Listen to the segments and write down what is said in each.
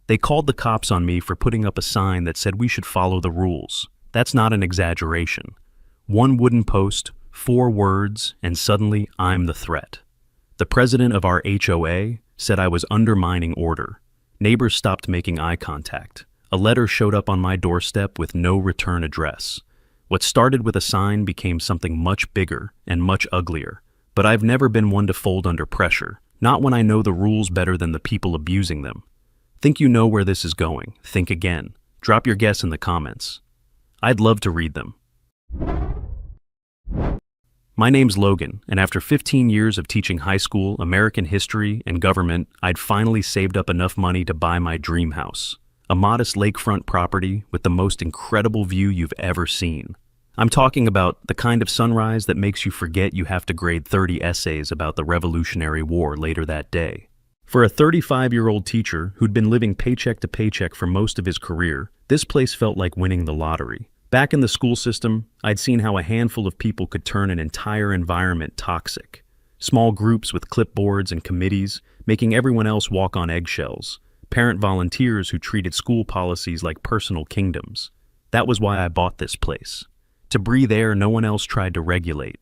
They called the cops on me for putting up a sign that said we should follow the rules. That's not an exaggeration. One wooden post, 4 words, and suddenly I'm the threat. The president of our HOA said I was undermining order. Neighbors stopped making eye contact. A letter showed up on my doorstep with no return address. What started with a sign became something much bigger and much uglier. But I've never been one to fold under pressure, not when I know the rules better than the people abusing them. Think you know where this is going? Think again. Drop your guess in the comments. I'd love to read them. My name's Logan, and after 15 years of teaching high school, American history, and government, I'd finally saved up enough money to buy my dream house. A modest lakefront property with the most incredible view you've ever seen. I'm talking about the kind of sunrise that makes you forget you have to grade 30 essays about the Revolutionary War later that day. For a 35-year-old teacher who'd been living paycheck to paycheck for most of his career, this place felt like winning the lottery. Back in the school system, I'd seen how a handful of people could turn an entire environment toxic. Small groups with clipboards and committees, making everyone else walk on eggshells. Parent volunteers who treated school policies like personal kingdoms. That was why I bought this place. To breathe air no one else tried to regulate.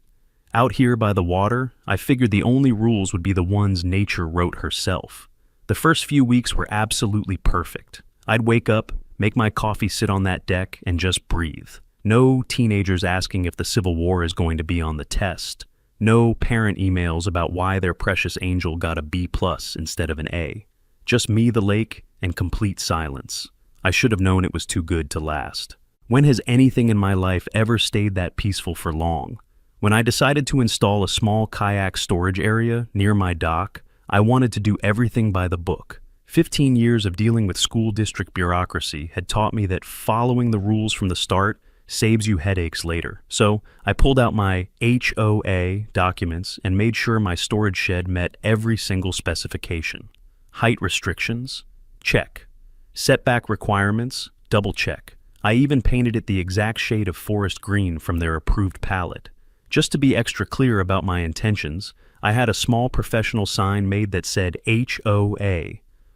Out here by the water, I figured the only rules would be the ones nature wrote herself. The first few weeks were absolutely perfect. I'd wake up, make my coffee sit on that deck, and just breathe. No teenagers asking if the Civil War is going to be on the test. No parent emails about why their precious angel got a B+ instead of an A. Just me, the lake, and complete silence. I should have known it was too good to last. When has anything in my life ever stayed that peaceful for long? When I decided to install a small kayak storage area near my dock, I wanted to do everything by the book. 15 years of dealing with school district bureaucracy had taught me that following the rules from the start saves you headaches later. So I pulled out my HOA documents and made sure my storage shed met every single specification. Height restrictions? Check. Setback requirements? Double check. I even painted it the exact shade of forest green from their approved palette. Just to be extra clear about my intentions, I had a small professional sign made that said HOA.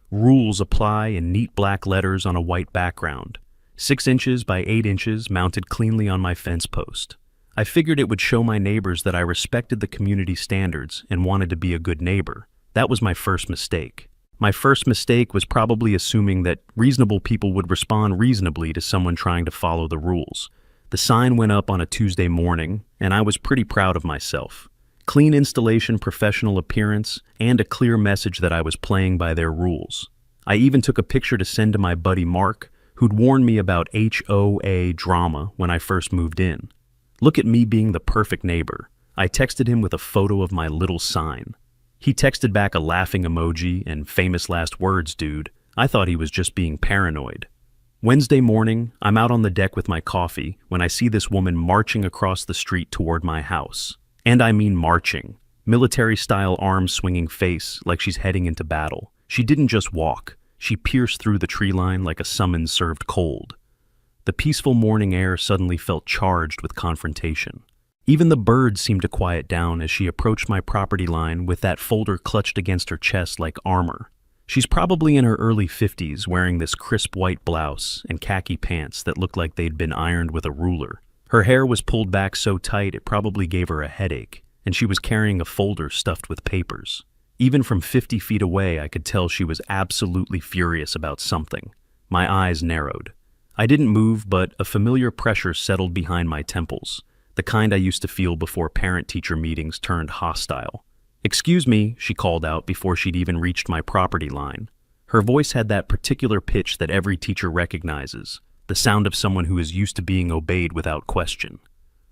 Rules apply in neat black letters on a white background. 6 inches by 8 inches mounted cleanly on my fence post. I figured it would show my neighbors that I respected the community standards and wanted to be a good neighbor. That was my first mistake. My first mistake was probably assuming that reasonable people would respond reasonably to someone trying to follow the rules. The sign went up on a Tuesday morning, and I was pretty proud of myself. Clean installation, professional appearance, and a clear message that I was playing by their rules. I even took a picture to send to my buddy Mark, who'd warned me about HOA drama when I first moved in. Look at me being the perfect neighbor. I texted him with a photo of my little sign. He texted back a laughing emoji and famous last words, dude. I thought he was just being paranoid. Wednesday morning, I'm out on the deck with my coffee when I see this woman marching across the street toward my house. And I mean marching. Military-style arm-swinging face like she's heading into battle. She didn't just walk. She pierced through the tree line like a summons served cold. The peaceful morning air suddenly felt charged with confrontation. Even the birds seemed to quiet down as she approached my property line with that folder clutched against her chest like armor. She's probably in her early 50s, wearing this crisp white blouse and khaki pants that looked like they'd been ironed with a ruler. Her hair was pulled back so tight it probably gave her a headache, and she was carrying a folder stuffed with papers. Even from 50 feet away, I could tell she was absolutely furious about something. My eyes narrowed. I didn't move, but a familiar pressure settled behind my temples, the kind I used to feel before parent-teacher meetings turned hostile. "Excuse me," she called out before she'd even reached my property line. Her voice had that particular pitch that every teacher recognizes. The sound of someone who is used to being obeyed without question.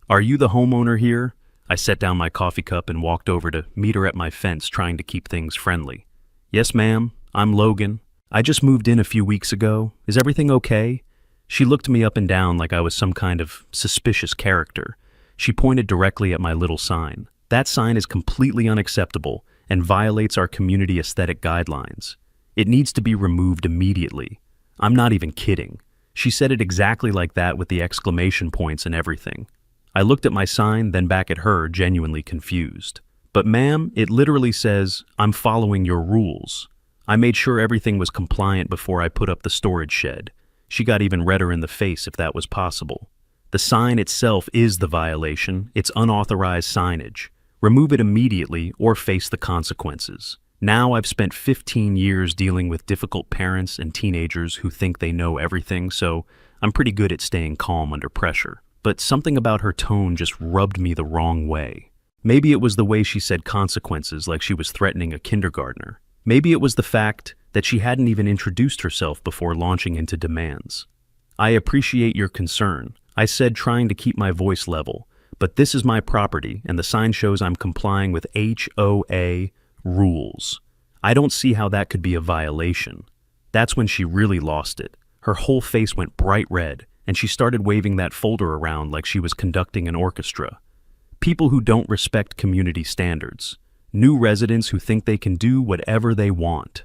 "Are you the homeowner here?" I set down my coffee cup and walked over to meet her at my fence, trying to keep things friendly. "Yes, ma'am. I'm Logan. I just moved in a few weeks ago. Is everything okay?" She looked me up and down like I was some kind of suspicious character. She pointed directly at my little sign. "That sign is completely unacceptable and violates our community aesthetic guidelines. It needs to be removed immediately. I'm not even kidding." She said it exactly like that with the exclamation points and everything. I looked at my sign, then back at her, genuinely confused. "But ma'am, it literally says, 'I'm following your rules.'" I made sure everything was compliant before I put up the storage shed. She got even redder in the face if that was possible. The sign itself is the violation. It's unauthorized signage. Remove it immediately or face the consequences. Now I've spent 15 years dealing with difficult parents and teenagers who think they know everything, so I'm pretty good at staying calm under pressure. But something about her tone just rubbed me the wrong way. Maybe it was the way she said consequences like she was threatening a kindergartner. Maybe it was the fact that she hadn't even introduced herself before launching into demands. I appreciate your concern, I said, trying to keep my voice level, but this is my property and the sign shows I'm complying with HOA rules. I don't see how that could be a violation. That's when she really lost it. Her whole face went bright red, and she started waving that folder around like she was conducting an orchestra. People who don't respect community standards. New residents who think they can do whatever they want.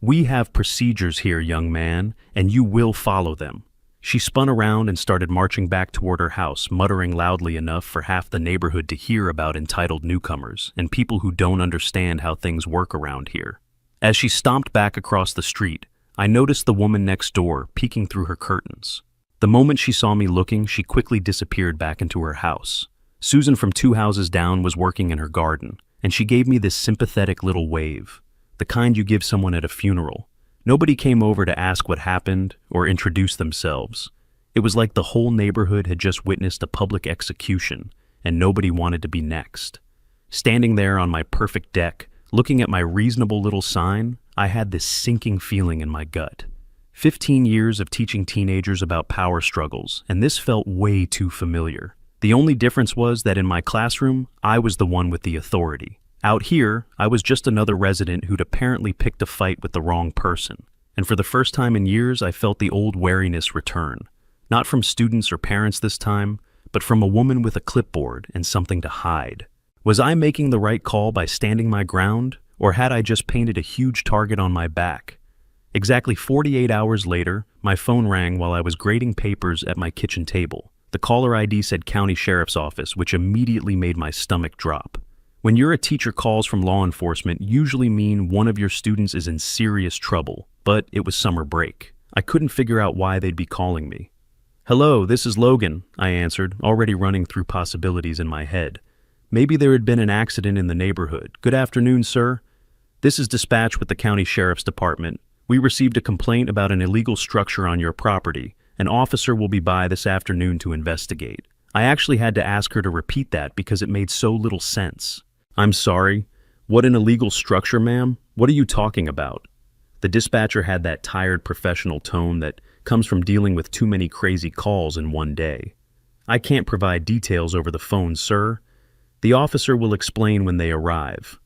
We have procedures here, young man, and you will follow them. She spun around and started marching back toward her house, muttering loudly enough for half the neighborhood to hear about entitled newcomers and people who don't understand how things work around here. As she stomped back across the street, I noticed the woman next door peeking through her curtains. The moment she saw me looking, she quickly disappeared back into her house. Susan from 2 houses down was working in her garden, and she gave me this sympathetic little wave, the kind you give someone at a funeral. Nobody came over to ask what happened or introduce themselves. It was like the whole neighborhood had just witnessed a public execution, and nobody wanted to be next. Standing there on my perfect deck, looking at my reasonable little sign, I had this sinking feeling in my gut. 15 years of teaching teenagers about power struggles, and this felt way too familiar. The only difference was that in my classroom, I was the one with the authority. Out here, I was just another resident who'd apparently picked a fight with the wrong person. And for the first time in years, I felt the old wariness return. Not from students or parents this time, but from a woman with a clipboard and something to hide. Was I making the right call by standing my ground, or had I just painted a huge target on my back? Exactly 48 hours later, my phone rang while I was grading papers at my kitchen table. The caller ID said County Sheriff's Office, which immediately made my stomach drop. When you're a teacher, calls from law enforcement usually mean one of your students is in serious trouble, but it was summer break. I couldn't figure out why they'd be calling me. "Hello, this is Logan," I answered, already running through possibilities in my head. Maybe there had been an accident in the neighborhood. "Good afternoon, sir. This is dispatch with the County Sheriff's Department. We received a complaint about an illegal structure on your property. An officer will be by this afternoon to investigate." I actually had to ask her to repeat that because it made so little sense. "I'm sorry. What an illegal structure, ma'am? What are you talking about?" The dispatcher had that tired professional tone that comes from dealing with too many crazy calls in one day. "I can't provide details over the phone, sir. The officer will explain when they arrive."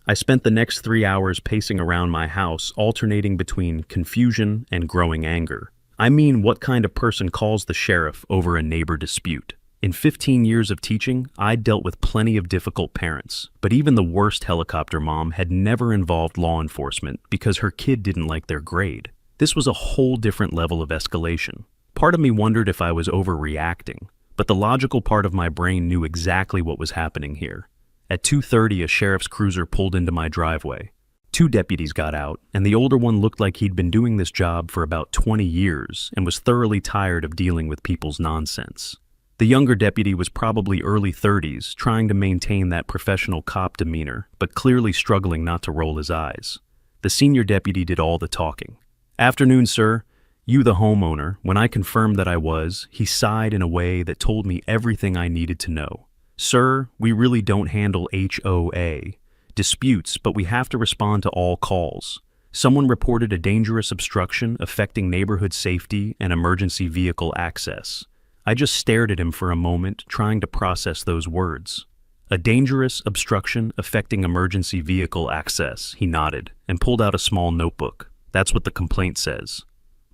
I spent the next 3 hours pacing around my house, alternating between confusion and growing anger. I mean, what kind of person calls the sheriff over a neighbor dispute? In 15 years of teaching, I'd dealt with plenty of difficult parents, but even the worst helicopter mom had never involved law enforcement because her kid didn't like their grade. This was a whole different level of escalation. Part of me wondered if I was overreacting, but the logical part of my brain knew exactly what was happening here. At 2:30, a sheriff's cruiser pulled into my driveway. 2 deputies got out, and the older one looked like he'd been doing this job for about 20 years and was thoroughly tired of dealing with people's nonsense. The younger deputy was probably early 30s, trying to maintain that professional cop demeanor, but clearly struggling not to roll his eyes. The senior deputy did all the talking. "Afternoon, sir. You the homeowner." When I confirmed that I was, he sighed in a way that told me everything I needed to know. "Sir, we really don't handle HOA disputes, but we have to respond to all calls. Someone reported a dangerous obstruction affecting neighborhood safety and emergency vehicle access." I just stared at him for a moment, trying to process those words. "A dangerous obstruction affecting emergency vehicle access," he nodded and pulled out a small notebook. "That's what the complaint says.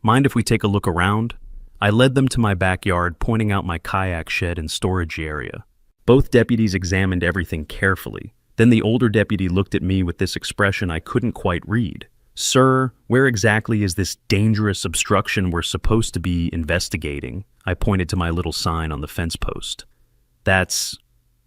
Mind if we take a look around?" I led them to my backyard, pointing out my kayak shed and storage area. Both deputies examined everything carefully. Then the older deputy looked at me with this expression I couldn't quite read. "Sir, where exactly is this dangerous obstruction we're supposed to be investigating?" I pointed to my little sign on the fence post. That's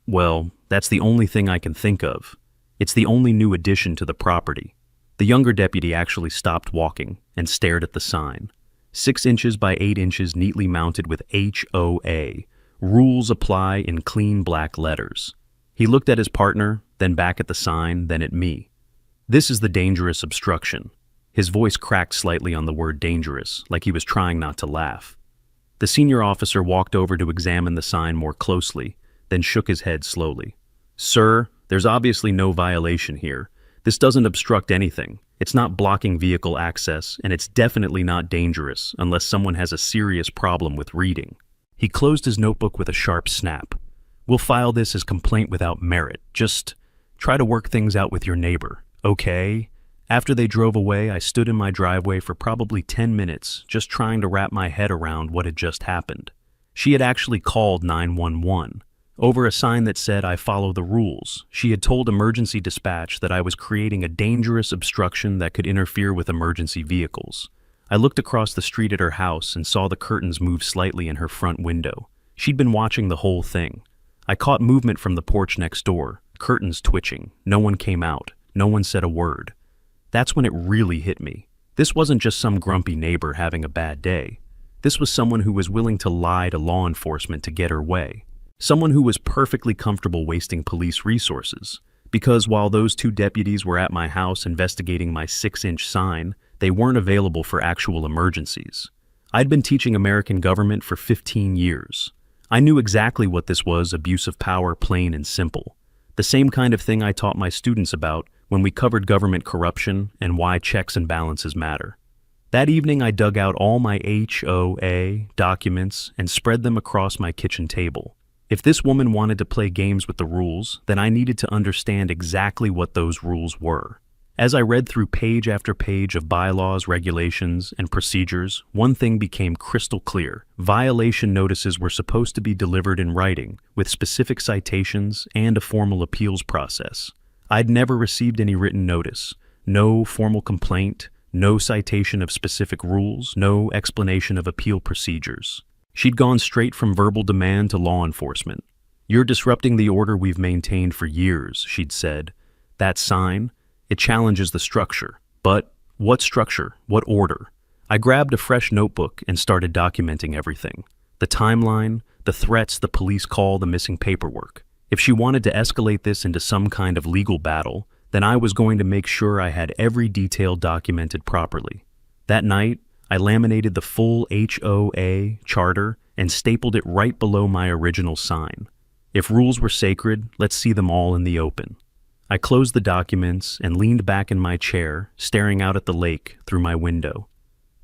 the only thing I can think of. It's the only new addition to the property." The younger deputy actually stopped walking and stared at the sign. 6 inches by 8 inches neatly mounted with HOA. Rules apply in clean black letters. He looked at his partner, then back at the sign, then at me. This is the dangerous obstruction. His voice cracked slightly on the word dangerous, like he was trying not to laugh. The senior officer walked over to examine the sign more closely, then shook his head slowly. Sir, there's obviously no violation here. This doesn't obstruct anything. It's not blocking vehicle access, and it's definitely not dangerous unless someone has a serious problem with reading. He closed his notebook with a sharp snap. We'll file this as complaint without merit. Just try to work things out with your neighbor, okay? After they drove away, I stood in my driveway for probably 10 minutes, just trying to wrap my head around what had just happened. She had actually called 911. Over a sign that said, I follow the rules. She had told emergency dispatch that I was creating a dangerous obstruction that could interfere with emergency vehicles. I looked across the street at her house and saw the curtains move slightly in her front window. She'd been watching the whole thing. I caught movement from the porch next door, curtains twitching. No one came out. No one said a word. That's when it really hit me. This wasn't just some grumpy neighbor having a bad day. This was someone who was willing to lie to law enforcement to get her way. Someone who was perfectly comfortable wasting police resources. Because while those 2 deputies were at my house investigating my 6-inch sign, they weren't available for actual emergencies. I'd been teaching American government for 15 years. I knew exactly what this was, abuse of power, plain and simple. The same kind of thing I taught my students about when we covered government corruption and why checks and balances matter. That evening, I dug out all my HOA documents and spread them across my kitchen table. If this woman wanted to play games with the rules, then I needed to understand exactly what those rules were. As I read through page after page of bylaws, regulations, and procedures, one thing became crystal clear. Violation notices were supposed to be delivered in writing, with specific citations and a formal appeals process. I'd never received any written notice, no formal complaint, no citation of specific rules, no explanation of appeal procedures. She'd gone straight from verbal demand to law enforcement. You're disrupting the order we've maintained for years, she'd said. That sign, it challenges the structure. But what structure? What order? I grabbed a fresh notebook and started documenting everything. The timeline, the threats, the police call, the missing paperwork. If she wanted to escalate this into some kind of legal battle, then I was going to make sure I had every detail documented properly. That night, I laminated the full HOA charter and stapled it right below my original sign. If rules were sacred, let's see them all in the open. I closed the documents and leaned back in my chair, staring out at the lake through my window.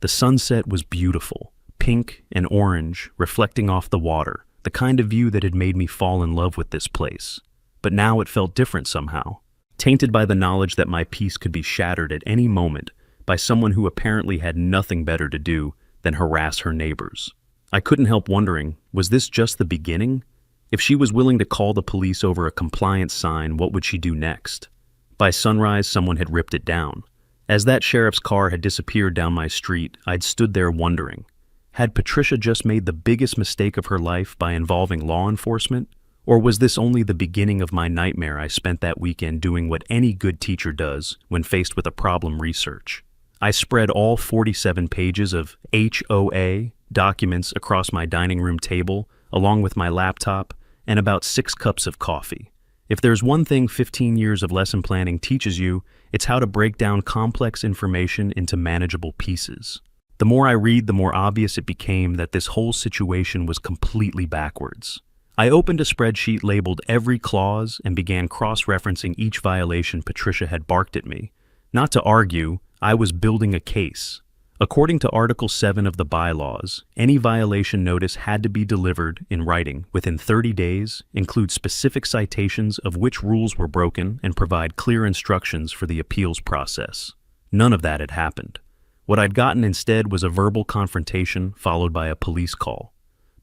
The sunset was beautiful, pink and orange, reflecting off the water, the kind of view that had made me fall in love with this place. But now it felt different somehow, tainted by the knowledge that my peace could be shattered at any moment by someone who apparently had nothing better to do than harass her neighbors. I couldn't help wondering, was this just the beginning? If she was willing to call the police over a compliance sign, what would she do next? By sunrise, someone had ripped it down. As that sheriff's car had disappeared down my street, I'd stood there wondering, had Patricia just made the biggest mistake of her life by involving law enforcement? Or was this only the beginning of my nightmare I spent that weekend doing what any good teacher does when faced with a problem research? I spread all 47 pages of HOA documents across my dining room table, along with my laptop, and about 6 cups of coffee. If there's one thing 15 years of lesson planning teaches you, it's how to break down complex information into manageable pieces. The more I read, the more obvious it became that this whole situation was completely backwards. I opened a spreadsheet labeled every clause and began cross-referencing each violation Patricia had barked at me. Not to argue, I was building a case. According to Article 7 of the bylaws, any violation notice had to be delivered in writing within 30 days, include specific citations of which rules were broken, and provide clear instructions for the appeals process. None of that had happened. What I'd gotten instead was a verbal confrontation followed by a police call.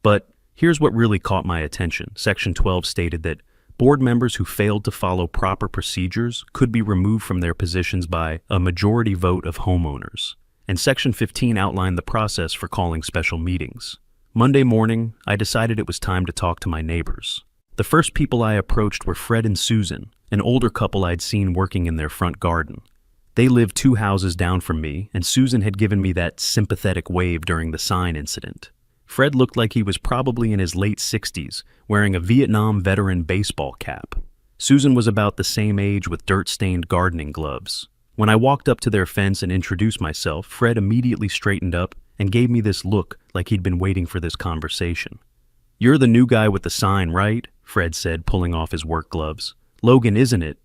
But here's what really caught my attention. Section 12 stated that board members who failed to follow proper procedures could be removed from their positions by a majority vote of homeowners. And Section 15 outlined the process for calling special meetings. Monday morning, I decided it was time to talk to my neighbors. The first people I approached were Fred and Susan, an older couple I'd seen working in their front garden. They lived 2 houses down from me, and Susan had given me that sympathetic wave during the sign incident. Fred looked like he was probably in his late 60s, wearing a Vietnam veteran baseball cap. Susan was about the same age with dirt-stained gardening gloves. When I walked up to their fence and introduced myself, Fred immediately straightened up and gave me this look like he'd been waiting for this conversation. "You're the new guy with the sign, right?" Fred said, pulling off his work gloves. "Logan, isn't it?"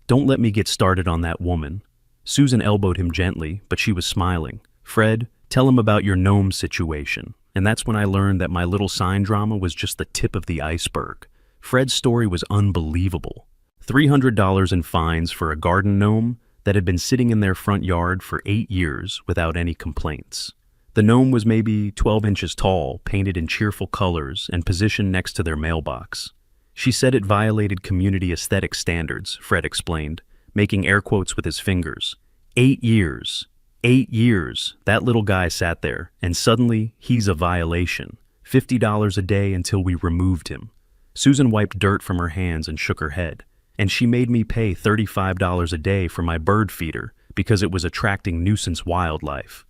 "Don't let me get started on that woman." Susan elbowed him gently, but she was smiling. "Fred, tell him about your gnome situation." And that's when I learned that my little sign drama was just the tip of the iceberg. Fred's story was unbelievable. $300 in fines for a garden gnome that had been sitting in their front yard for 8 years without any complaints. The gnome was maybe 12 inches tall, painted in cheerful colors, and positioned next to their mailbox. She said it violated community aesthetic standards, Fred explained, making air quotes with his fingers. 8 years. 8 years. That little guy sat there, and suddenly he's a violation. $50 a day until we removed him. Susan wiped dirt from her hands and shook her head. And she made me pay $35 a day for my bird feeder because it was attracting nuisance wildlife.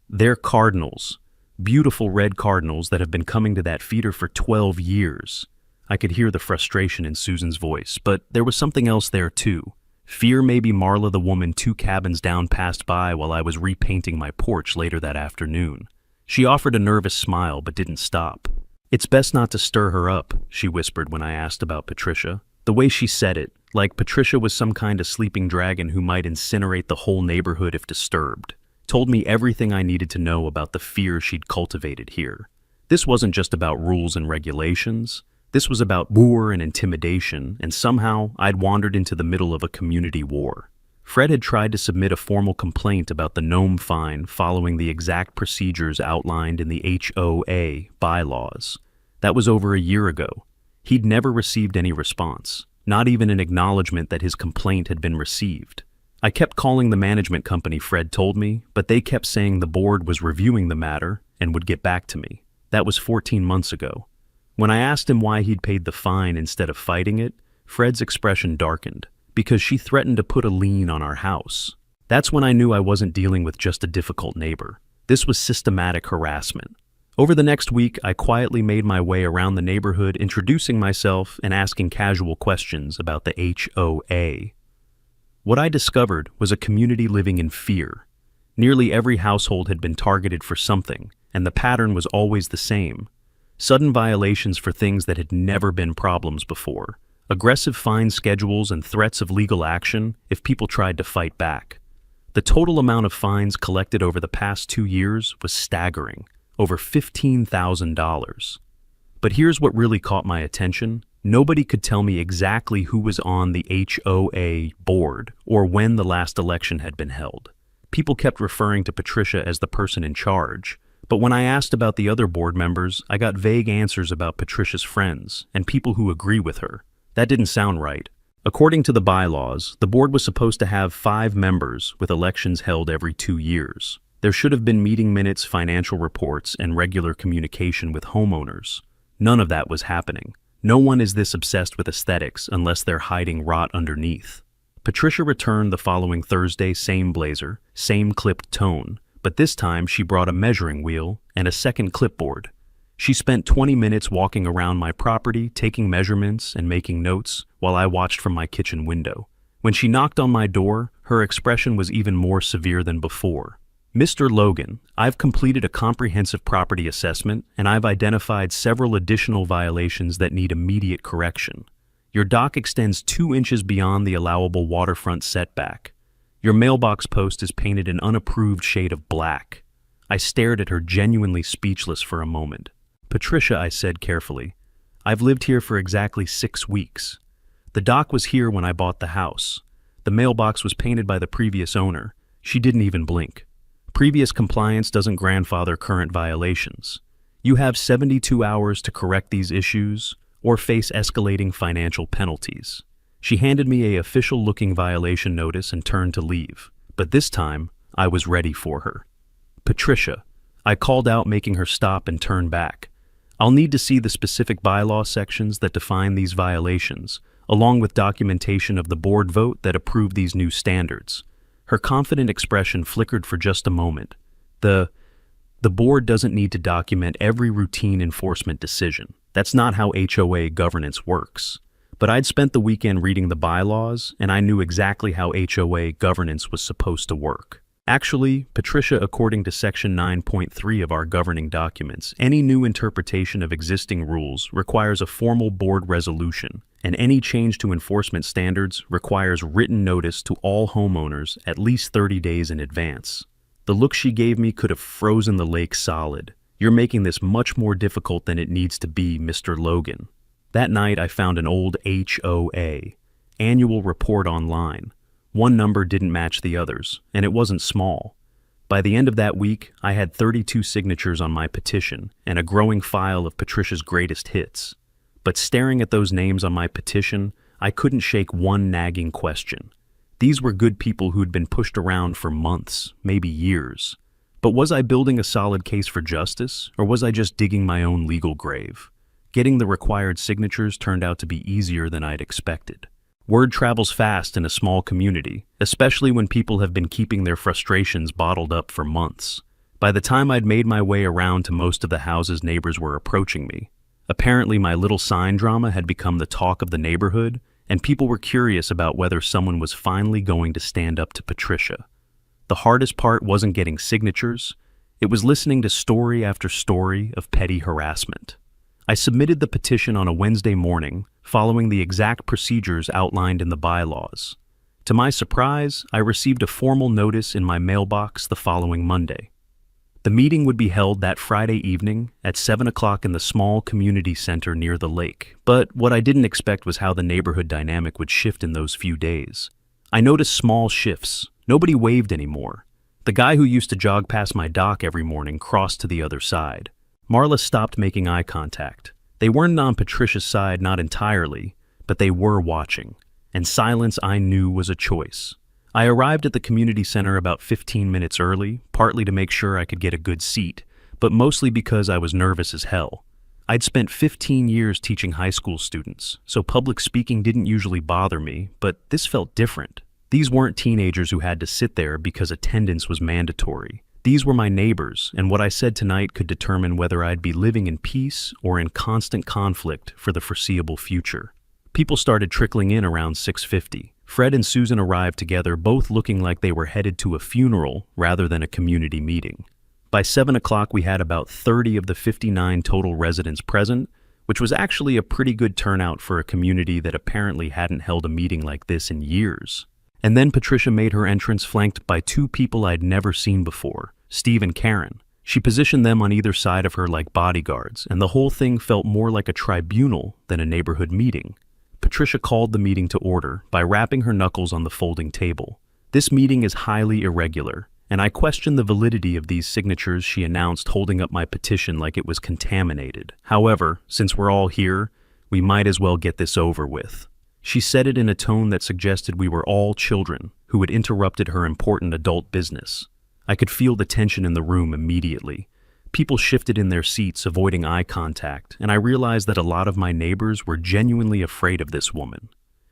They're cardinals. Beautiful red cardinals that have been coming to that feeder for 12 years. I could hear the frustration in Susan's voice, but there was something else there too. Fear maybe Marla the woman 2 cabins down passed by while I was repainting my porch later that afternoon. She offered a nervous smile but didn't stop. "It's best not to stir her up," she whispered when I asked about Patricia. The way she said it, like Patricia was some kind of sleeping dragon who might incinerate the whole neighborhood if disturbed, told me everything I needed to know about the fear she'd cultivated here. This wasn't just about rules and regulations. This was about war and intimidation, and somehow I'd wandered into the middle of a community war. Fred had tried to submit a formal complaint about the gnome fine following the exact procedures outlined in the HOA bylaws. That was over a year ago. He'd never received any response, not even an acknowledgement that his complaint had been received. I kept calling the management company, Fred told me, but they kept saying the board was reviewing the matter and would get back to me. That was 14 months ago. When I asked him why he'd paid the fine instead of fighting it, Fred's expression darkened. Because she threatened to put a lien on our house. That's when I knew I wasn't dealing with just a difficult neighbor. This was systematic harassment. Over the next week, I quietly made my way around the neighborhood, introducing myself and asking casual questions about the HOA. What I discovered was a community living in fear. Nearly every household had been targeted for something, and the pattern was always the same. Sudden violations for things that had never been problems before. Aggressive fine schedules and threats of legal action if people tried to fight back. The total amount of fines collected over the past 2 years was staggering, over $15,000. But here's what really caught my attention. Nobody could tell me exactly who was on the HOA board or when the last election had been held. People kept referring to Patricia as the person in charge, but when I asked about the other board members, I got vague answers about Patricia's friends and people who agree with her. That didn't sound right. According to the bylaws, the board was supposed to have 5 members with elections held every 2 years. There should have been meeting minutes, financial reports, and regular communication with homeowners. None of that was happening. No one is this obsessed with aesthetics unless they're hiding rot underneath. Patricia returned the following Thursday, same blazer, same clipped tone, but this time she brought a measuring wheel and a second clipboard. She spent 20 minutes walking around my property, taking measurements and making notes while I watched from my kitchen window. When she knocked on my door, her expression was even more severe than before. "Mr. Logan, I've completed a comprehensive property assessment and I've identified several additional violations that need immediate correction. Your dock extends 2 inches beyond the allowable waterfront setback. Your mailbox post is painted an unapproved shade of black." I stared at her, genuinely speechless for a moment. "Patricia," I said carefully, "I've lived here for exactly 6 weeks. The dock was here when I bought the house. The mailbox was painted by the previous owner. She didn't even blink. Previous compliance doesn't grandfather current violations. You have 72 hours to correct these issues or face escalating financial penalties." She handed me an official-looking violation notice and turned to leave, but this time I was ready for her. "Patricia," I called out, making her stop and turn back. "I'll need to see the specific bylaw sections that define these violations, along with documentation of the board vote that approved these new standards. Her confident expression flickered for just a moment. The board doesn't need to document every routine enforcement decision. That's not how HOA governance works. But I'd spent the weekend reading the bylaws, and I knew exactly how HOA governance was supposed to work. Actually, Patricia, according to Section 9.3 of our governing documents, any new interpretation of existing rules requires a formal board resolution, and any change to enforcement standards requires written notice to all homeowners at least 30 days in advance. The look she gave me could have frozen the lake solid. You're making this much more difficult than it needs to be, Mr. Logan. That night, I found an old HOA annual report online. One number didn't match the others, and it wasn't small. By the end of that week, I had 32 signatures on my petition and a growing file of Patricia's greatest hits. But staring at those names on my petition, I couldn't shake one nagging question. These were good people who'd been pushed around for months, maybe years. But was I building a solid case for justice, or was I just digging my own legal grave? Getting the required signatures turned out to be easier than I'd expected. Word travels fast in a small community, especially when people have been keeping their frustrations bottled up for months. By the time I'd made my way around to most of the houses, neighbors were approaching me. Apparently, my little sign drama had become the talk of the neighborhood, and people were curious about whether someone was finally going to stand up to Patricia. The hardest part wasn't getting signatures, it was listening to story after story of petty harassment. I submitted the petition on a Wednesday morning, following the exact procedures outlined in the bylaws. To my surprise, I received a formal notice in my mailbox the following Monday. The meeting would be held that Friday evening at 7 o'clock in the small community center near the lake. But what I didn't expect was how the neighborhood dynamic would shift in those few days. I noticed small shifts. Nobody waved anymore. The guy who used to jog past my dock every morning crossed to the other side. Marla stopped making eye contact. They weren't on Patricia's side, not entirely, but they were watching. And silence, I knew, was a choice. I arrived at the community center about 15 minutes early, partly to make sure I could get a good seat, but mostly because I was nervous as hell. I'd spent 15 years teaching high school students, so public speaking didn't usually bother me, but this felt different. These weren't teenagers who had to sit there because attendance was mandatory. These were my neighbors, and what I said tonight could determine whether I'd be living in peace or in constant conflict for the foreseeable future. People started trickling in around 6:50. Fred and Susan arrived together, both looking like they were headed to a funeral rather than a community meeting. By 7 o'clock, we had about 30 of the 59 total residents present, which was actually a pretty good turnout for a community that apparently hadn't held a meeting like this in years. And then Patricia made her entrance, flanked by two people I'd never seen before, Steve and Karen. She positioned them on either side of her like bodyguards, and the whole thing felt more like a tribunal than a neighborhood meeting. Patricia called the meeting to order by rapping her knuckles on the folding table. This meeting is highly irregular, and I questioned the validity of these signatures she announced, holding up my petition like it was contaminated. However, since we're all here, we might as well get this over with. She said it in a tone that suggested we were all children who had interrupted her important adult business. I could feel the tension in the room immediately. People shifted in their seats, avoiding eye contact, and I realized that a lot of my neighbors were genuinely afraid of this woman.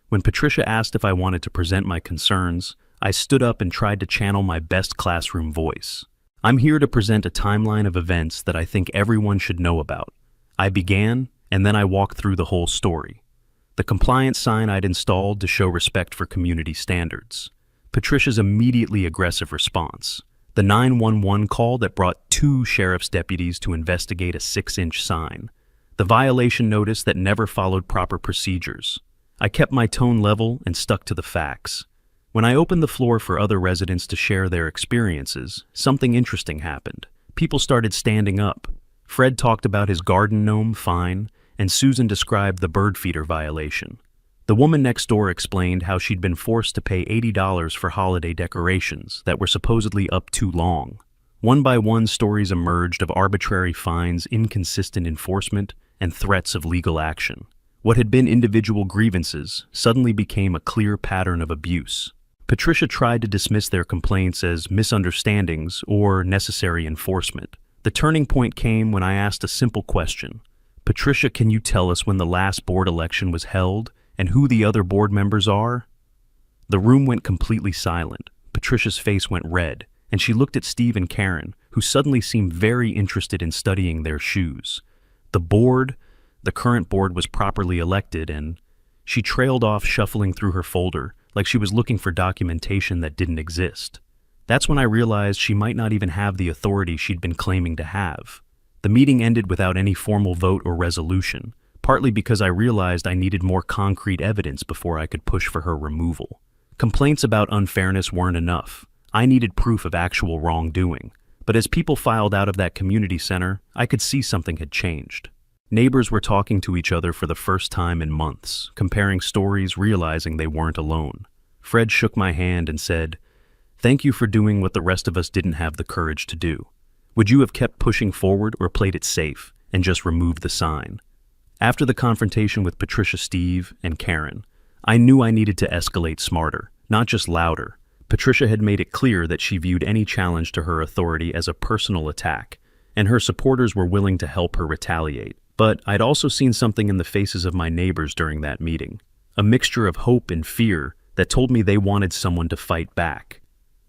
When Patricia asked if I wanted to present my concerns, I stood up and tried to channel my best classroom voice. I'm here to present a timeline of events that I think everyone should know about. I began, and then I walked through the whole story. The compliance sign I'd installed to show respect for community standards. Patricia's immediately aggressive response. The 911 call that brought 2 sheriff's deputies to investigate a 6-inch sign. The violation notice that never followed proper procedures. I kept my tone level and stuck to the facts. When I opened the floor for other residents to share their experiences, something interesting happened. People started standing up. Fred talked about his garden gnome fine, and Susan described the bird feeder violation. The woman next door explained how she'd been forced to pay $80 for holiday decorations that were supposedly up too long. One by one, stories emerged of arbitrary fines, inconsistent enforcement, and threats of legal action. What had been individual grievances suddenly became a clear pattern of abuse. Patricia tried to dismiss their complaints as misunderstandings or necessary enforcement. The turning point came when I asked a simple question. Patricia, can you tell us when the last board election was held and who the other board members are? The room went completely silent. Patricia's face went red, and she looked at Steve and Karen, who suddenly seemed very interested in studying their shoes. The current board was properly elected, and she trailed off, shuffling through her folder like she was looking for documentation that didn't exist. That's when I realized she might not even have the authority she'd been claiming to have. The meeting ended without any formal vote or resolution, partly because I realized I needed more concrete evidence before I could push for her removal. Complaints about unfairness weren't enough. I needed proof of actual wrongdoing. But as people filed out of that community center, I could see something had changed. Neighbors were talking to each other for the first time in months, comparing stories, realizing they weren't alone. Fred shook my hand and said, "Thank you for doing what the rest of us didn't have the courage to do. Would you have kept pushing forward or played it safe and just removed the sign?" After the confrontation with Patricia, Steve, and Karen, I knew I needed to escalate smarter, not just louder. Patricia had made it clear that she viewed any challenge to her authority as a personal attack, and her supporters were willing to help her retaliate. But I'd also seen something in the faces of my neighbors during that meeting, a mixture of hope and fear that told me they wanted someone to fight back.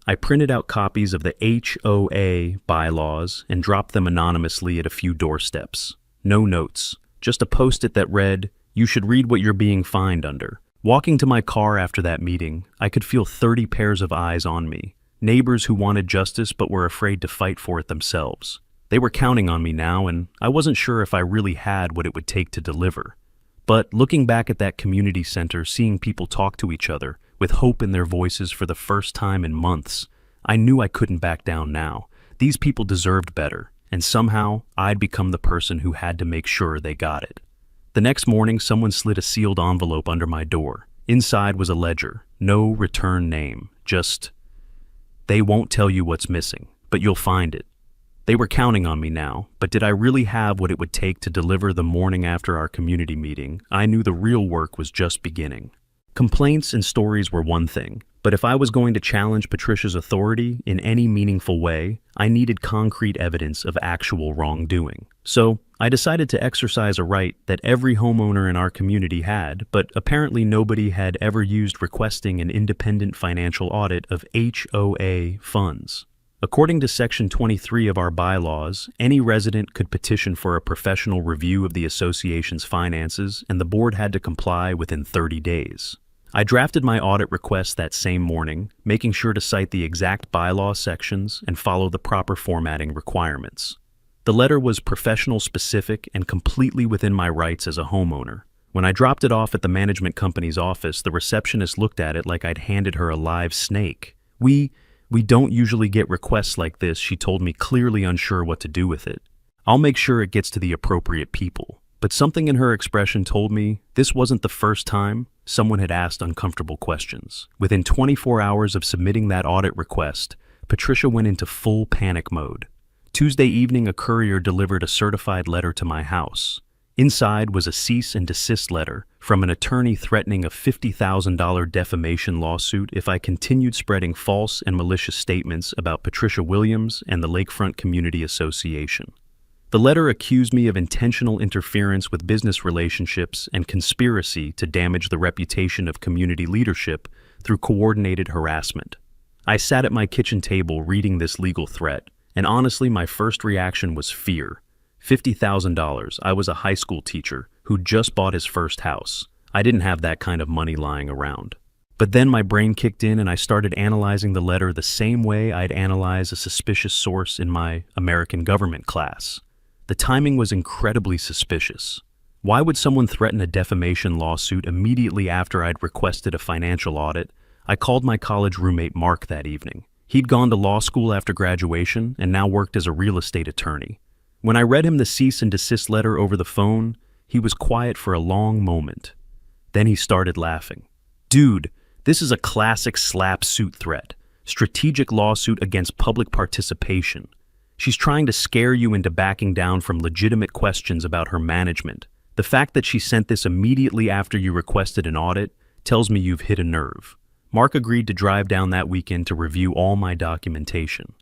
I printed out copies of the HOA bylaws and dropped them anonymously at a few doorsteps. No notes, just a post-it that read, "You should read what you're being fined under." Walking to my car after that meeting, I could feel 30 pairs of eyes on me, neighbors who wanted justice but were afraid to fight for it themselves. They were counting on me now, and I wasn't sure if I really had what it would take to deliver. But looking back at that community center, seeing people talk to each other, with hope in their voices for the first time in months, I knew I couldn't back down now. These people deserved better, and somehow I'd become the person who had to make sure they got it. The next morning, someone slid a sealed envelope under my door. Inside was a ledger, no return name, just, "They won't tell you what's missing, but you'll find it." They were counting on me now, but did I really have what it would take to deliver the morning after our community meeting? I knew the real work was just beginning. Complaints and stories were one thing, but if I was going to challenge Patricia's authority in any meaningful way, I needed concrete evidence of actual wrongdoing. So I decided to exercise a right that every homeowner in our community had, but apparently nobody had ever used: requesting an independent financial audit of HOA funds. According to Section 23 of our bylaws, any resident could petition for a professional review of the association's finances, and the board had to comply within 30 days. I drafted my audit request that same morning, making sure to cite the exact bylaw sections and follow the proper formatting requirements. The letter was professional specific and completely within my rights as a homeowner. When I dropped it off at the management company's office, the receptionist looked at it like I'd handed her a live snake. We don't usually get requests like this," she told me, clearly unsure what to do with it. "I'll make sure it gets to the appropriate people." But something in her expression told me this wasn't the first time someone had asked uncomfortable questions. Within 24 hours of submitting that audit request, Patricia went into full panic mode. Tuesday evening, a courier delivered a certified letter to my house. Inside was a cease and desist letter from an attorney threatening a $50,000 defamation lawsuit if I continued spreading false and malicious statements about Patricia Williams and the Lakefront Community Association. The letter accused me of intentional interference with business relationships and conspiracy to damage the reputation of community leadership through coordinated harassment. I sat at my kitchen table reading this legal threat, and honestly, my first reaction was fear. $50,000. I was a high school teacher who'd just bought his first house. I didn't have that kind of money lying around. But then my brain kicked in and I started analyzing the letter the same way I'd analyze a suspicious source in my American government class. The timing was incredibly suspicious. Why would someone threaten a defamation lawsuit immediately after I'd requested a financial audit? I called my college roommate Mark that evening. He'd gone to law school after graduation and now worked as a real estate attorney. When I read him the cease and desist letter over the phone, he was quiet for a long moment. Then he started laughing. "Dude, this is a classic slap suit threat. Strategic lawsuit against public participation. She's trying to scare you into backing down from legitimate questions about her management. The fact that she sent this immediately after you requested an audit tells me you've hit a nerve." Mark agreed to drive down that weekend to review all my documentation.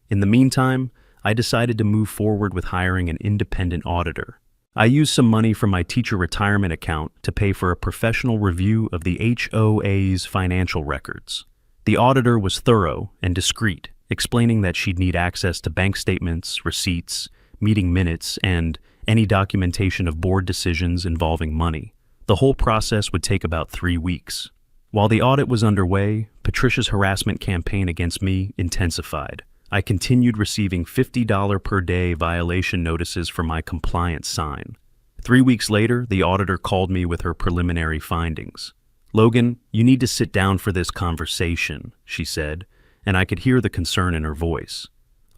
In the meantime, I decided to move forward with hiring an independent auditor. I used some money from my teacher retirement account to pay for a professional review of the HOA's financial records. The auditor was thorough and discreet, explaining that she'd need access to bank statements, receipts, meeting minutes, and any documentation of board decisions involving money. The whole process would take about 3 weeks. While the audit was underway, Patricia's harassment campaign against me intensified. I continued receiving $50 per day violation notices for my compliance sign. 3 weeks later, the auditor called me with her preliminary findings. "Logan, you need to sit down for this conversation," she said, and I could hear the concern in her voice.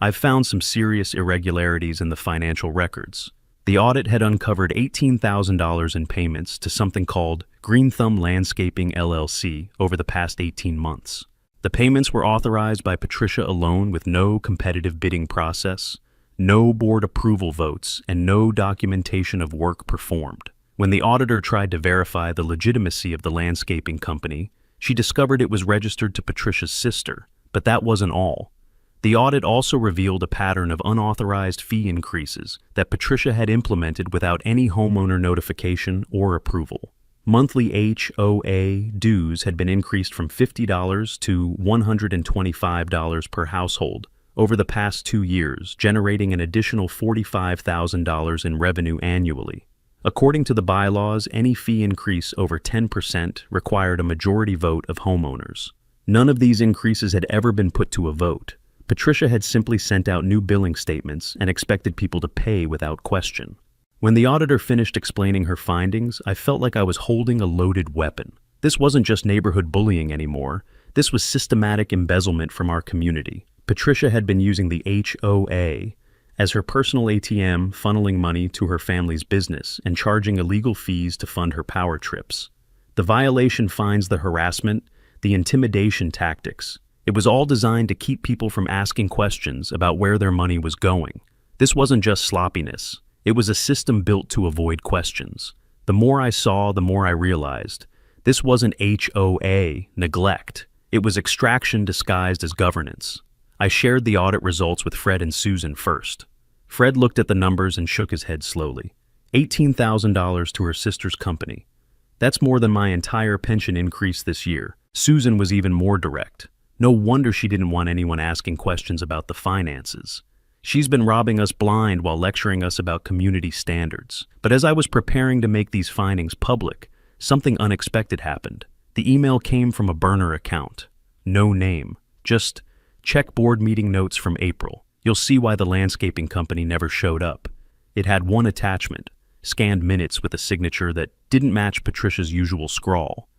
"I've found some serious irregularities in the financial records." The audit had uncovered $18,000 in payments to something called Green Thumb Landscaping LLC over the past 18 months. The payments were authorized by Patricia alone with no competitive bidding process, no board approval votes, and no documentation of work performed. When the auditor tried to verify the legitimacy of the landscaping company, she discovered it was registered to Patricia's sister, but that wasn't all. The audit also revealed a pattern of unauthorized fee increases that Patricia had implemented without any homeowner notification or approval. Monthly HOA dues had been increased from $50 to $125 per household over the past 2 years, generating an additional $45,000 in revenue annually. According to the bylaws, any fee increase over 10% required a majority vote of homeowners. None of these increases had ever been put to a vote. Patricia had simply sent out new billing statements and expected people to pay without question. When the auditor finished explaining her findings, I felt like I was holding a loaded weapon. This wasn't just neighborhood bullying anymore. This was systematic embezzlement from our community. Patricia had been using the HOA as her personal ATM, funneling money to her family's business and charging illegal fees to fund her power trips. The violation fines, the harassment, the intimidation tactics. It was all designed to keep people from asking questions about where their money was going. This wasn't just sloppiness. It was a system built to avoid questions. The more I saw, the more I realized. This wasn't HOA neglect. It was extraction disguised as governance. I shared the audit results with Fred and Susan first. Fred looked at the numbers and shook his head slowly. $18,000 to her sister's company. That's more than my entire pension increase this year. Susan was even more direct. No wonder she didn't want anyone asking questions about the finances. She's been robbing us blind while lecturing us about community standards. But as I was preparing to make these findings public, something unexpected happened. The email came from a burner account. No name. Just check board meeting notes from April. You'll see why the landscaping company never showed up. It had one attachment, scanned minutes with a signature that didn't match Patricia's usual scrawl.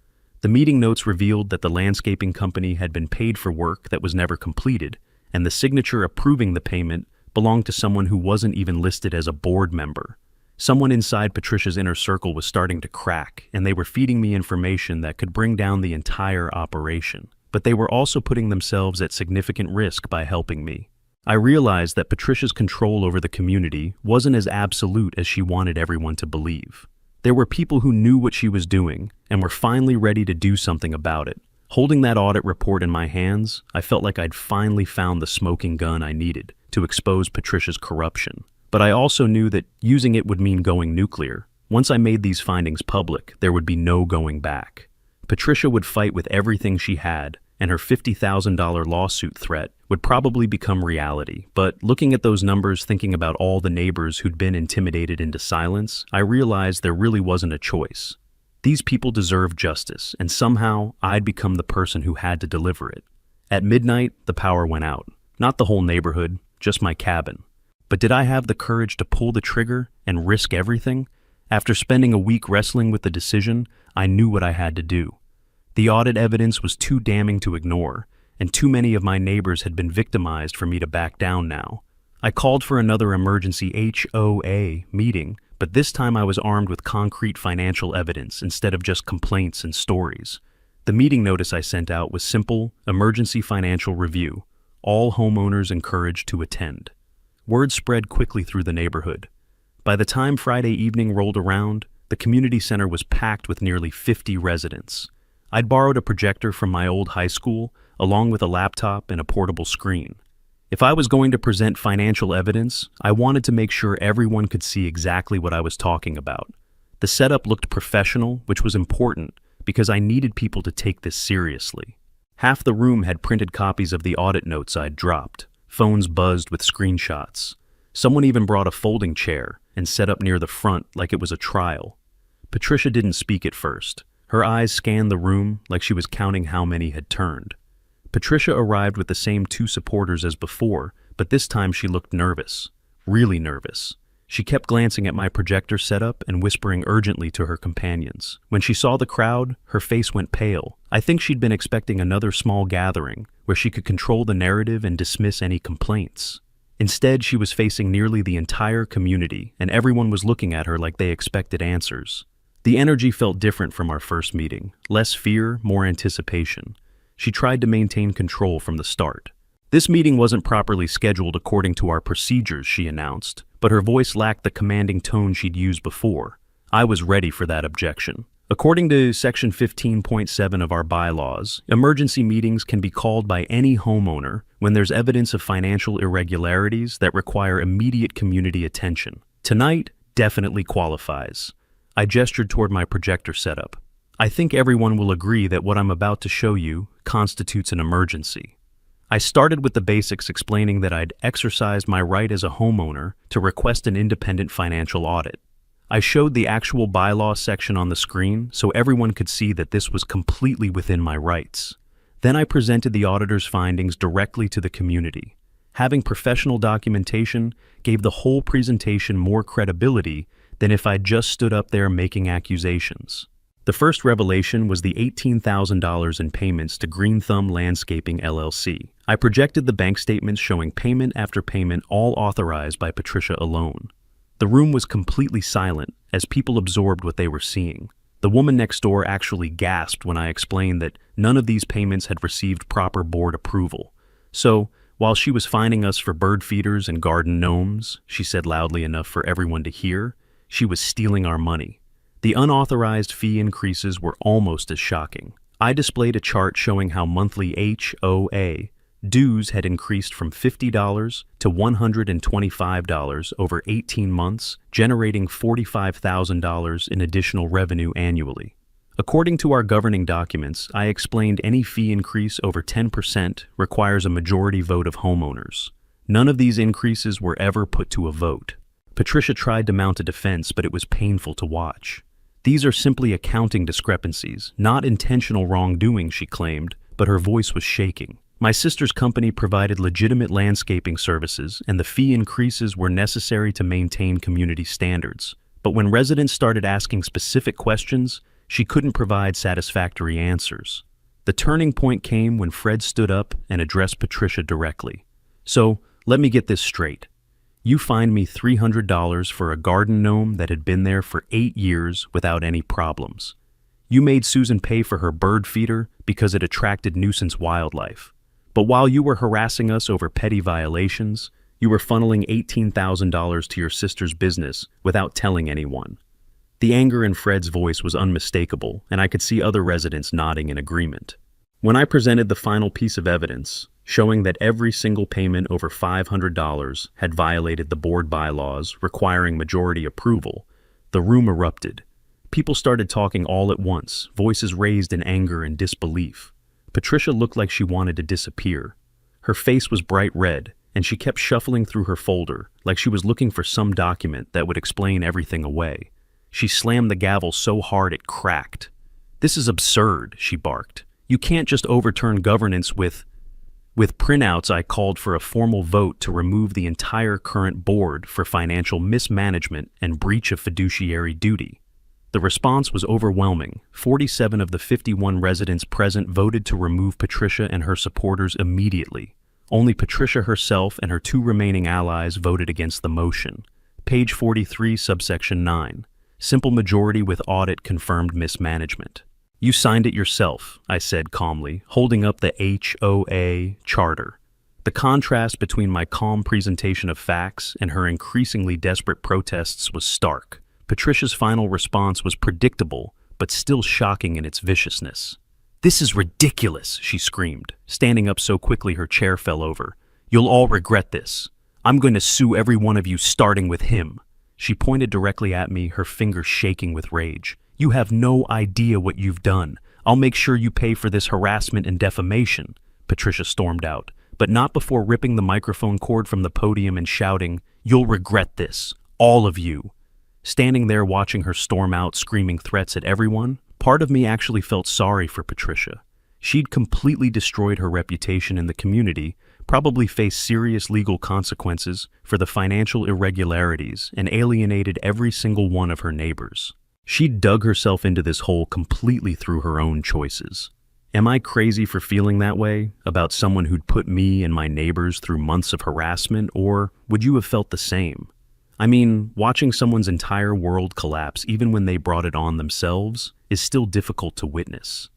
The meeting notes revealed that the landscaping company had been paid for work that was never completed, and the signature approving the payment belonged to someone who wasn't even listed as a board member. Someone inside Patricia's inner circle was starting to crack, and they were feeding me information that could bring down the entire operation. But they were also putting themselves at significant risk by helping me. I realized that Patricia's control over the community wasn't as absolute as she wanted everyone to believe. There were people who knew what she was doing and were finally ready to do something about it. Holding that audit report in my hands, I felt like I'd finally found the smoking gun I needed to expose Patricia's corruption. But I also knew that using it would mean going nuclear. Once I made these findings public, there would be no going back. Patricia would fight with everything she had, and her $50,000 lawsuit threat would probably become reality. But looking at those numbers, thinking about all the neighbors who'd been intimidated into silence, I realized there really wasn't a choice. These people deserved justice, and somehow I'd become the person who had to deliver it. At midnight, the power went out. Not the whole neighborhood, just my cabin. But did I have the courage to pull the trigger and risk everything? After spending a week wrestling with the decision, I knew what I had to do. The audit evidence was too damning to ignore, and too many of my neighbors had been victimized for me to back down now. I called for another emergency HOA meeting, but this time I was armed with concrete financial evidence instead of just complaints and stories. The meeting notice I sent out was simple: emergency financial review. All homeowners encouraged to attend. Word spread quickly through the neighborhood. By the time Friday evening rolled around, the community center was packed with nearly 50 residents. I'd borrowed a projector from my old high school, along with a laptop and a portable screen. If I was going to present financial evidence, I wanted to make sure everyone could see exactly what I was talking about. The setup looked professional, which was important because I needed people to take this seriously. Half the room had printed copies of the audit notes I'd dropped. Phones buzzed with screenshots. Someone even brought a folding chair and set up near the front like it was a trial. Patricia didn't speak at first. Her eyes scanned the room like she was counting how many had turned. Patricia arrived with the same 2 supporters as before, but this time she looked nervous. Really nervous. She kept glancing at my projector setup and whispering urgently to her companions. When she saw the crowd, her face went pale. I think she'd been expecting another small gathering where she could control the narrative and dismiss any complaints. Instead, she was facing nearly the entire community, and everyone was looking at her like they expected answers. The energy felt different from our first meeting. Less fear, more anticipation. She tried to maintain control from the start. This meeting wasn't properly scheduled according to our procedures, she announced, but her voice lacked the commanding tone she'd used before. I was ready for that objection. According to Section 15.7 of our bylaws, emergency meetings can be called by any homeowner when there's evidence of financial irregularities that require immediate community attention. Tonight definitely qualifies. I gestured toward my projector setup. I think everyone will agree that what I'm about to show you constitutes an emergency. I started with the basics, explaining that I'd exercised my right as a homeowner to request an independent financial audit. I showed the actual bylaw section on the screen so everyone could see that this was completely within my rights. Then I presented the auditor's findings directly to the community. Having professional documentation gave the whole presentation more credibility than if I'd just stood up there making accusations. The first revelation was the $18,000 in payments to Green Thumb Landscaping LLC. I projected the bank statements showing payment after payment, all authorized by Patricia alone. The room was completely silent as people absorbed what they were seeing. The woman next door actually gasped when I explained that none of these payments had received proper board approval. So, while she was fining us for bird feeders and garden gnomes, she said loudly enough for everyone to hear, she was stealing our money. The unauthorized fee increases were almost as shocking. I displayed a chart showing how monthly HOA dues had increased from $50 to $125 over 18 months, generating $45,000 in additional revenue annually. According to our governing documents, I explained any fee increase over 10% requires a majority vote of homeowners. None of these increases were ever put to a vote. Patricia tried to mount a defense, but it was painful to watch. These are simply accounting discrepancies, not intentional wrongdoing, she claimed, but her voice was shaking. My sister's company provided legitimate landscaping services, and the fee increases were necessary to maintain community standards. But when residents started asking specific questions, she couldn't provide satisfactory answers. The turning point came when Fred stood up and addressed Patricia directly. So, let me get this straight. You fined me $300 for a garden gnome that had been there for 8 years without any problems. You made Susan pay for her bird feeder because it attracted nuisance wildlife. But while you were harassing us over petty violations, you were funneling $18,000 to your sister's business without telling anyone. The anger in Fred's voice was unmistakable, and I could see other residents nodding in agreement. When I presented the final piece of evidence, showing that every single payment over $500 had violated the board bylaws requiring majority approval, the room erupted. People started talking all at once, voices raised in anger and disbelief. Patricia looked like she wanted to disappear. Her face was bright red, and she kept shuffling through her folder like she was looking for some document that would explain everything away. She slammed the gavel so hard it cracked. "This is absurd," she barked. "You can't just overturn governance with printouts." I called for a formal vote to remove the entire current board for financial mismanagement and breach of fiduciary duty. The response was overwhelming. 47 of the 51 residents present voted to remove Patricia and her supporters immediately. Only Patricia herself and her 2 remaining allies voted against the motion. Page 43, subsection 9. Simple majority with audit confirmed mismanagement. "You signed it yourself," I said calmly, holding up the HOA charter. The contrast between my calm presentation of facts and her increasingly desperate protests was stark. Patricia's final response was predictable, but still shocking in its viciousness. "This is ridiculous," she screamed, standing up so quickly her chair fell over. "You'll all regret this. I'm going to sue every one of you, starting with him." She pointed directly at me, her fingers shaking with rage. "You have no idea what you've done. I'll make sure you pay for this harassment and defamation, Patricia stormed out, but not before ripping the microphone cord from the podium and shouting, "You'll regret this, all of you." Standing there watching her storm out, screaming threats at everyone, part of me actually felt sorry for Patricia. She'd completely destroyed her reputation in the community, probably faced serious legal consequences for the financial irregularities, and alienated every single one of her neighbors. She'd dug herself into this hole completely through her own choices. Am I crazy for feeling that way about someone who'd put me and my neighbors through months of harassment, or would you have felt the same? I mean, watching someone's entire world collapse even when they brought it on themselves is still difficult to witness.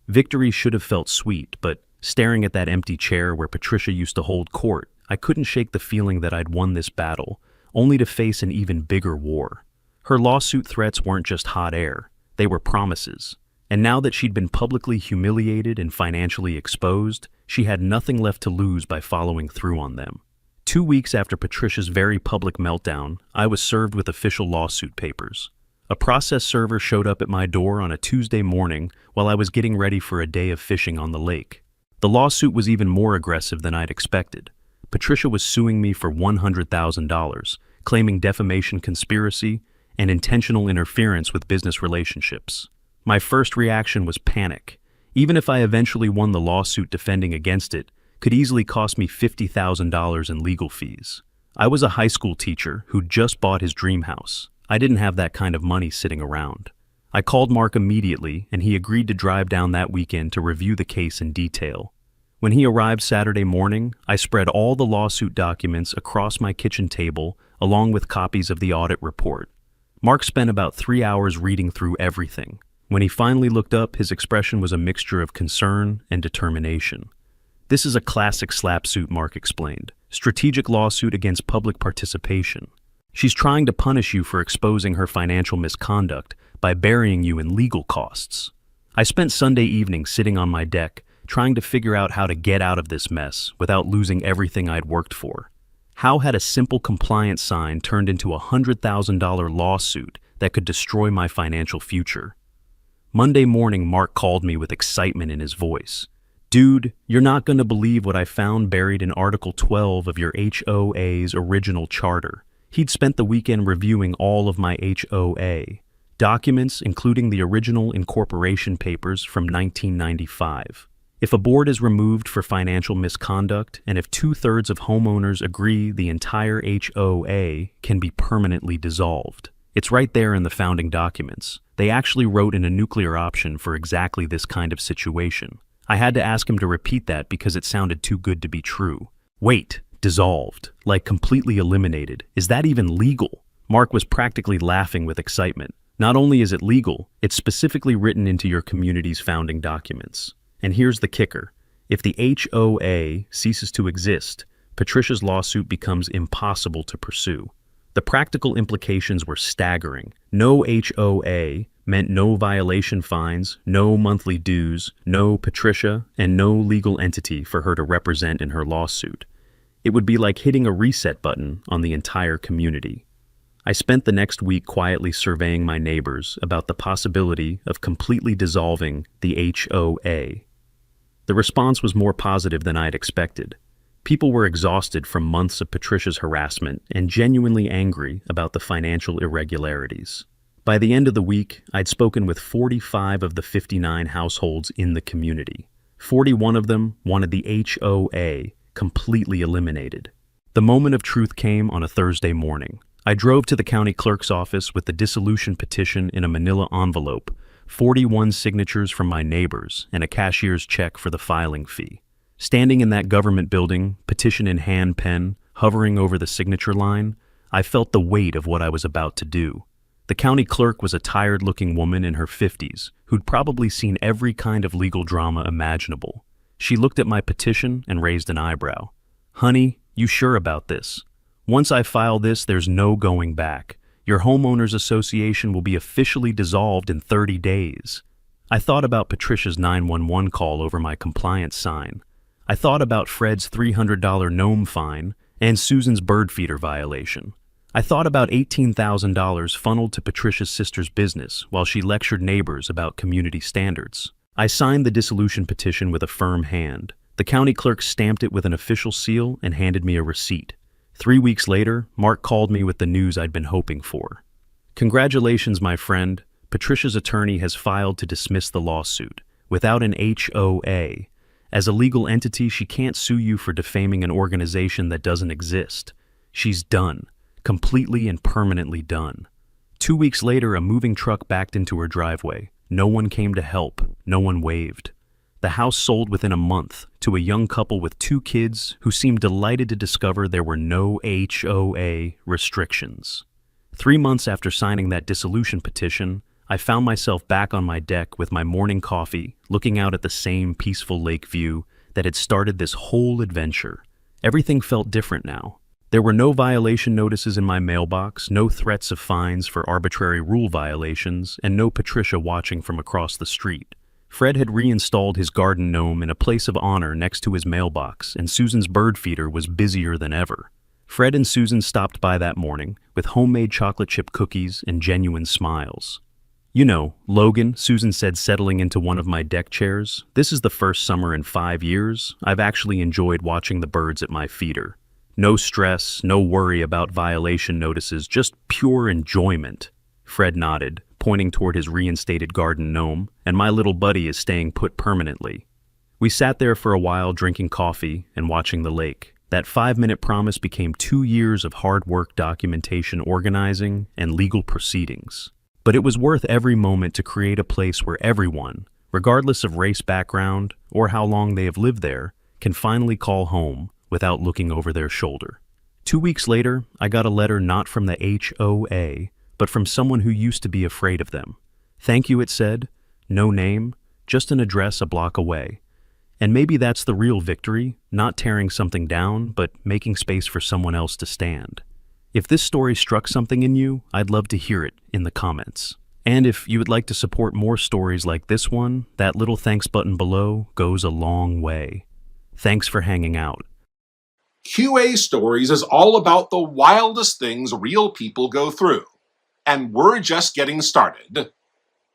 Victory should have felt sweet, but staring at that empty chair where Patricia used to hold court, I couldn't shake the feeling that I'd won this battle, only to face an even bigger war. Her lawsuit threats weren't just hot air, they were promises. And now that she'd been publicly humiliated and financially exposed, she had nothing left to lose by following through on them. 2 weeks after Patricia's very public meltdown, I was served with official lawsuit papers. A process server showed up at my door on a Tuesday morning while I was getting ready for a day of fishing on the lake. The lawsuit was even more aggressive than I'd expected. Patricia was suing me for $100,000, claiming defamation conspiracy and intentional interference with business relationships. My first reaction was panic. Even if I eventually won the lawsuit, defending against it could easily cost me $50,000 in legal fees. I was a high school teacher who'd just bought his dream house. I didn't have that kind of money sitting around. I called Mark immediately, and he agreed to drive down that weekend to review the case in detail. When he arrived Saturday morning, I spread all the lawsuit documents across my kitchen table, along with copies of the audit report. Mark spent about 3 hours reading through everything. When he finally looked up, his expression was a mixture of concern and determination. "This is a classic slap suit," Mark explained. "Strategic lawsuit against public participation. She's trying to punish you for exposing her financial misconduct by burying you in legal costs." I spent Sunday evening sitting on my deck, trying to figure out how to get out of this mess without losing everything I'd worked for. How had a simple compliance sign turned into a $100,000 lawsuit that could destroy my financial future? Monday morning, Mark called me with excitement in his voice. "Dude, you're not going to believe what I found buried in Article 12 of your HOA's original charter." He'd spent the weekend reviewing all of my HOA documents, including the original incorporation papers from 1995. If a board is removed for financial misconduct, and if 2/3 of homeowners agree, the entire HOA can be permanently dissolved. It's right there in the founding documents. They actually wrote in a nuclear option for exactly this kind of situation. I had to ask him to repeat that because it sounded too good to be true. Wait, dissolved, like completely eliminated. Is that even legal? Mark was practically laughing with excitement. Not only is it legal, it's specifically written into your community's founding documents. And here's the kicker. If the HOA ceases to exist, Patricia's lawsuit becomes impossible to pursue. The practical implications were staggering. No HOA meant no violation fines, no monthly dues, no Patricia, and no legal entity for her to represent in her lawsuit. It would be like hitting a reset button on the entire community. I spent the next week quietly surveying my neighbors about the possibility of completely dissolving the HOA. The response was more positive than I'd expected. People were exhausted from months of Patricia's harassment and genuinely angry about the financial irregularities. By the end of the week, I'd spoken with 45 of the 59 households in the community. 41 of them wanted the HOA completely eliminated. The moment of truth came on a Thursday morning. I drove to the county clerk's office with the dissolution petition in a manila envelope, 41 signatures from my neighbors, and a cashier's check for the filing fee. Standing in that government building, petition in hand pen, hovering over the signature line, I felt the weight of what I was about to do. The county clerk was a tired-looking woman in her 50s, who'd probably seen every kind of legal drama imaginable. She looked at my petition and raised an eyebrow. "Honey, you sure about this? Once I file this, there's no going back. Your homeowners association will be officially dissolved in 30 days. I thought about Patricia's 911 call over my compliance sign. I thought about Fred's $300 gnome fine and Susan's bird feeder violation. I thought about $18,000 funneled to Patricia's sister's business while she lectured neighbors about community standards. I signed the dissolution petition with a firm hand. The county clerk stamped it with an official seal and handed me a receipt. 3 weeks later, Mark called me with the news I'd been hoping for. Congratulations, my friend. Patricia's attorney has filed to dismiss the lawsuit. Without an HOA, as a legal entity, she can't sue you for defaming an organization that doesn't exist. She's done. Completely and permanently done. 2 weeks later, a moving truck backed into her driveway. No one came to help. No one waved. The house sold within a month to a young couple with 2 kids who seemed delighted to discover there were no HOA restrictions. 3 months after signing that dissolution petition, I found myself back on my deck with my morning coffee, looking out at the same peaceful lake view that had started this whole adventure. Everything felt different now. There were no violation notices in my mailbox, no threats of fines for arbitrary rule violations, and no Patricia watching from across the street. Fred had reinstalled his garden gnome in a place of honor next to his mailbox, and Susan's bird feeder was busier than ever. Fred and Susan stopped by that morning with homemade chocolate chip cookies and genuine smiles. "You know, Logan," Susan said, settling into one of my deck chairs, "this is the first summer in 5 years I've actually enjoyed watching the birds at my feeder. No stress, no worry about violation notices, just pure enjoyment." Fred nodded, pointing toward his reinstated garden gnome, "and my little buddy is staying put permanently." We sat there for a while drinking coffee and watching the lake. That 5-minute promise became 2 years of hard work, documentation, organizing, and legal proceedings. But it was worth every moment to create a place where everyone, regardless of race background or how long they have lived there, can finally call home without looking over their shoulder. 2 weeks later, I got a letter not from the HOA, but from someone who used to be afraid of them. "Thank you," it said. No name, just an address a block away. And maybe that's the real victory, not tearing something down, but making space for someone else to stand. If this story struck something in you, I'd love to hear it in the comments. And if you would like to support more stories like this one, that little thanks button below goes a long way. Thanks for hanging out. QA Stories is all about the wildest things real people go through. And we're just getting started.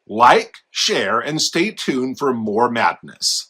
Like, share, and stay tuned for more madness.